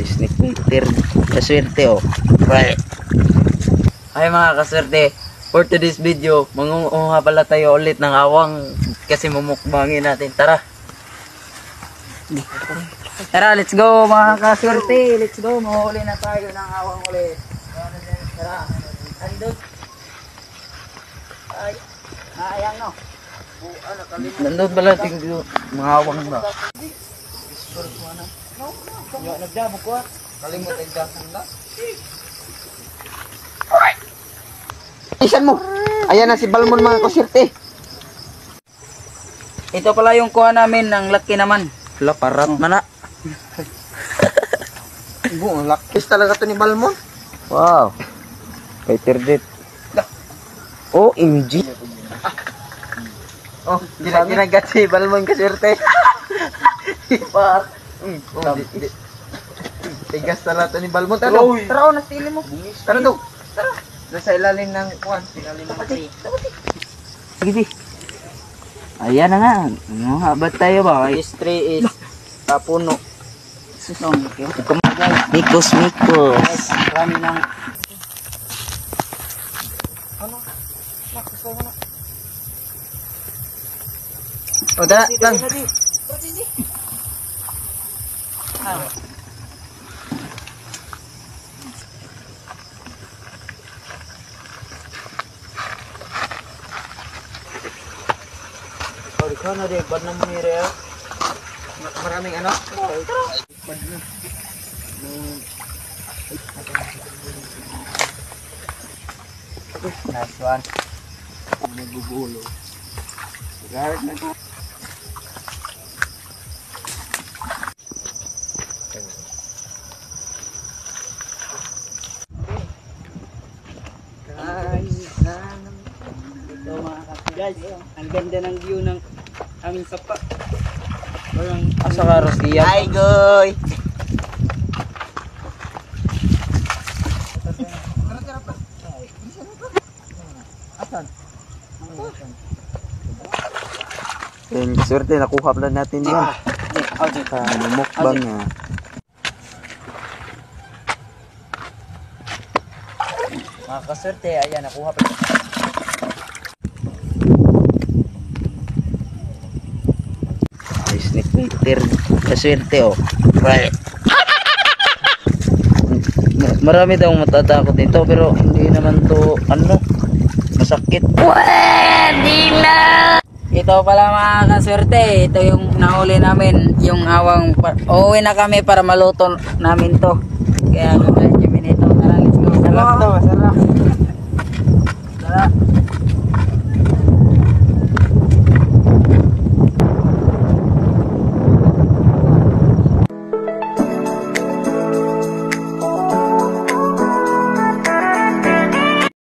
Snake Peter. Kaswerte oh. Right. Ay mga kaswerte, for today's video, mangunguha pala tayo ulit ng awang kasi mumukbangin natin. Tara. Tara, let's go mga kaswerte. Let's go. Mahuli na tayo ng awang ulit. Tara. Andun. Ay. Ayan no. Nandun pala tingin mga awang ba? Nagdamo ko ah. Kalimut ang dasang na. Isan mo. Ayan na si Balmon mga kaswerte. Ito pala yung kuha namin ng laki naman. Wala, parat man na. Buong lakis talaga to ni Balmon. Wow. Peter dit. OMG. Oh, ginagat si Balmon kaswerte. Par. Tigas talaga to ni Balmon. Tara, tara, nastili mo. Tara daw. Tara. Nasa ilalim ng kuwan. Ilalim ng tree. Sige, sige. Ayan na nga. Habat tayo ba? This tree is puno. Susong. Mikos, mikos. Marami ng... O, da, lang. Ikaw na rin, bad na mo nire. Maraming ano? Nice one. Nagugulo. Ito mga guys, ang ganda ng view ng aming sapa. Parang asa ka Rostia. Hi, goy! Yan, swerte, nakuha pala natin yan. Mukbang nga. Mga kaswerte, ayan, nakuha pa. Snake Peter. Kaswerte oh. Right. Marami daw matatakot dito pero hindi naman to ano masakit. Pwede na! Ito pala mga kaswerte, ito yung nahuli namin, yung awang. Uuwi na kami para maluto namin to. Kaya gagawin kami nito. Tara, let's go. Masarap to, masarap.